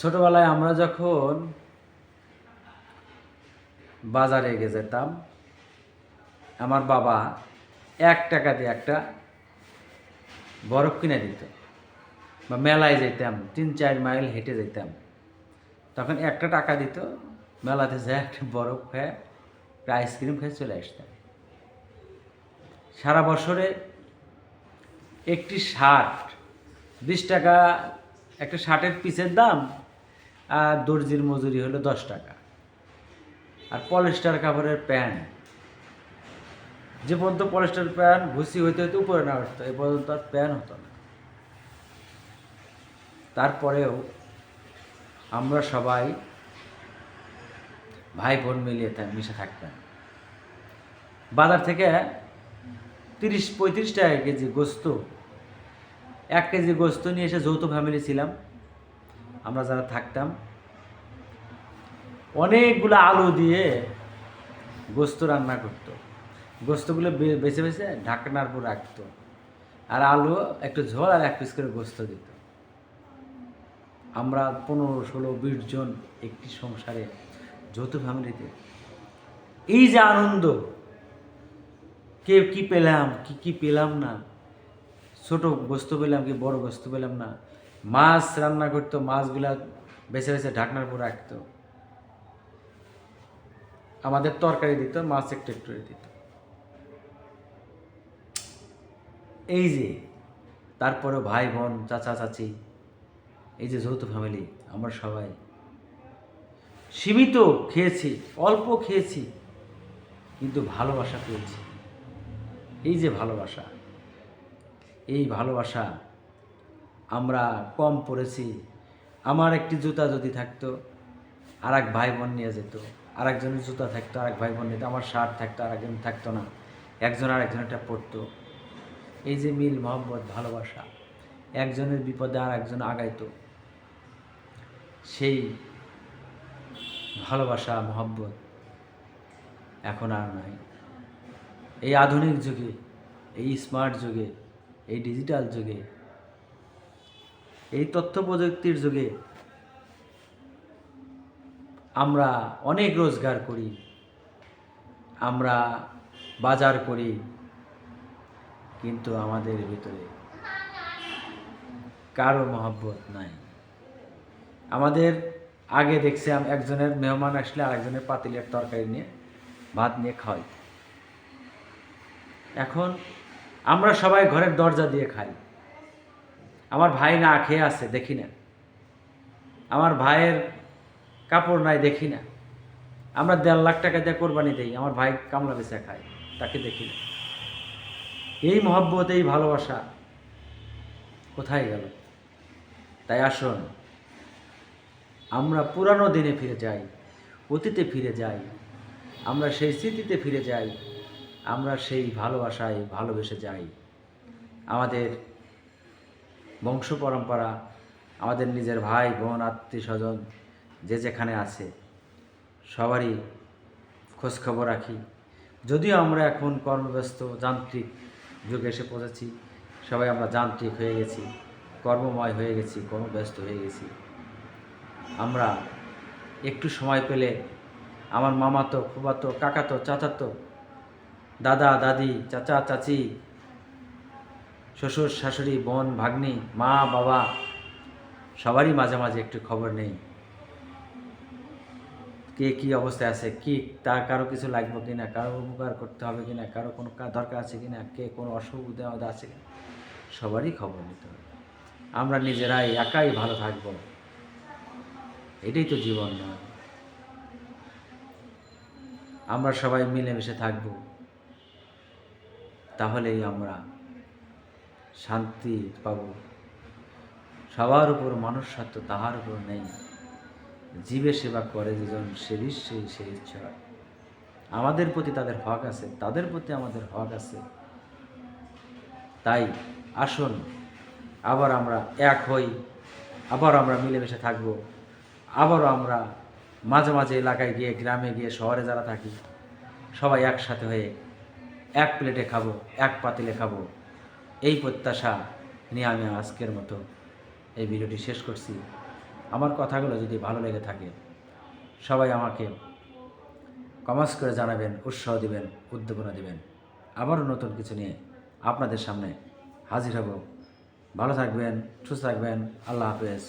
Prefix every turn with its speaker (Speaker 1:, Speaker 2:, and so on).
Speaker 1: ছোটবেলায় আমরা যখন বাজারে যেতাম, আমার বাবা 1 টাকা দিয়ে একটা বরফ কিনে দিত, বা মেলায় যেতাম 3-4 মাইল হেঁটে যেতাম, তখন 1 টাকা দিত, মেলাতে যেয়ে একটা বরফ খেয়ে একটা আইসক্রিম খেয়ে চলে আসতাম। সারা বছরে একটি শার্ট 20 টাকা, একটা শার্টের পিসের দাম, আর দর্জির মজুরি হলো 10 টাকা। আর পলিস্টার কাপড়ের প্যান্ট, যে পর্যন্ত পলিস্টার প্যান্ট ভুসি হইতে হইতে উপরে না উঠতো, এ পর্যন্ত আর প্যান্ট হতো না। তারপরেও আমরা সবাই ভাই বোন মিলিয়ে মিশে থাকতাম। বাজার থেকে 30-35 টাকা কেজি গোস্ত, 1 কেজি গোস্ত নিয়ে এসে যৌথ ফ্যামিলি ছিলাম আমরা যারা থাকতাম, অনেকগুলো আলু দিয়ে গোস্ত রান্না করতো। গোস্তগুলো বেছে বেছে ঢাকনার উপর রাখতো, আর আলু একটু ঝোল আর 1 পিস করে গোস্ত দিত। আমরা 15-16-20 জন একটি সংসারে, যৌথ ফ্যামিলিতে, এই যে আনন্দ, কে কি পেলাম কি পেলাম না, ছোট গোস্ত পেলাম কি বড় গোস্ত পেলাম না, মাছ রান্না করতো, মাছগুলা বেছে বেছে ঢাকনার উপর রাখতো, আমাদের তরকারি দিত, মাছ একটু একটু দিত। এই যে তারপরেও ভাই বোন চাচা চাচি, এই যে যৌথ ফ্যামিলি, আমরা সবাই সীমিত খেয়েছি, অল্প খেয়েছি, কিন্তু ভালোবাসা পেয়েছি। এই যে ভালোবাসা, এই ভালোবাসা আমরা কম পড়েছি। আমার একটি জুতা যদি থাকতো, আর এক ভাই বোন নিয়ে যেত, আর একজনের জুতা থাকতো, আর এক ভাই বোন নিত, আমার শার্ট থাকতো, আর একজন থাকতো না, একজন আর একজনেরটা পড়তো। এই যে মিল মহব্বত ভালোবাসা, একজনের বিপদে আর একজন আগাইতো, সেই ভালোবাসা মহব্বত এখন আর নাই। এই আধুনিক যুগে, এই স্মার্ট যুগে, এই ডিজিটাল যুগে, এই তথ্য প্রযুক্তির যুগে আমরা অনেক রোজগার করি, আমরা বাজার করি, কিন্তু আমাদের ভিতরে কারো মহব্বত নাই। আমাদের আগে দেখছিলাম একজনের মেহমান আসলে আরেকজনের পাতিলের তরকারি নিয়ে ভাত নিয়ে খাওয়াই। এখন আমরা সবাই ঘরের দরজা দিয়ে খাই। আমার ভাই না খেয়ে আছে দেখি না, আমার ভাইয়ের কাপড় নাই দেখি না, আমরা 1.5 লাখ টাকা দিয়ে কোরবানি দেই, আমার ভাই কামলা বেচা খায়, তাকে দেখি না। এই মহব্বত, এই ভালোবাসা কোথায় গেল? তাই আসুন আমরা পুরানো দিনে ফিরে যাই, অতীতে ফিরে যাই, আমরা সেই স্মৃতিতে ফিরে যাই, আমরা সেই ভালোবাসায় ভালোবেসে যাই। আমাদের বংশ পরম্পরা, আমাদের নিজের ভাই বোন আত্মীয় স্বজন যে যেখানে আছে সবারই খোঁজখবর রাখি। যদিও আমরা এখন কর্মব্যস্ত যান্ত্রিক যুগে এসে পৌঁছেছি, সবাই আমরা যান্ত্রিক হয়ে গেছি, কর্মময় হয়ে গেছি, কর্মব্যস্ত হয়ে গেছি। আমরা একটু সময় পেলে আমার মামাতো, ফুফাতো, কাকাতো, চাচাতো, দাদা দাদি, চাচা চাচি, শ্বশুর শাশুড়ি, বোন ভাগ্নি, মা বাবা, সবারই মাঝে মাঝে একটু খবর নেই, কে কী অবস্থায় আছে, কি তার কারো কিছু লাগবে কিনা, কারো উপকার করতে হবে কিনা, কারো কোনো দরকার আছে কিনা, কে কোনো অসুবিধা আছে কিনা, সবারই খবর নিতে হবে। আমরা নিজেরাই একাই ভালো থাকবো, এটাই তো জীবন নয়। আমরা সবাই মিলেমিশে থাকব, তাহলেই আমরা শান্তি পাব। সবার উপর মানুষ সত্য, তাহার উপর নেই। জীবে সেবা করে যেজন সে বিশ্বেই সে ঈশ্বর। আমাদের প্রতি তাদের হক আছে, তাদের প্রতি আমাদের হক আছে। তাই আসুন আবার আমরা এক হই, আবার আমরা মিলেমিশে থাকব, আবারও আমরা মাঝে মাঝে এলাকায় গিয়ে, গ্রামে গিয়ে, শহরে যারা থাকি সবাই একসাথে হয়ে এক প্লেটে খাবো, এক পাতিলে খাবো। এই প্রত্যাশা নিয়ে আমি আজকের মতো এই ভিডিওটি শেষ করছি। আমার কথাগুলো যদি ভালো লেগে থাকে সবাই আমাকে কমেন্টস করে জানাবেন, উৎসাহ দিবেন, উদ্দীপনা দিবেন। আবারও নতুন কিছু নিয়ে আপনাদের সামনে হাজির হব। ভালো থাকবেন, সুস্থ থাকবেন। আল্লাহ হাফেজ।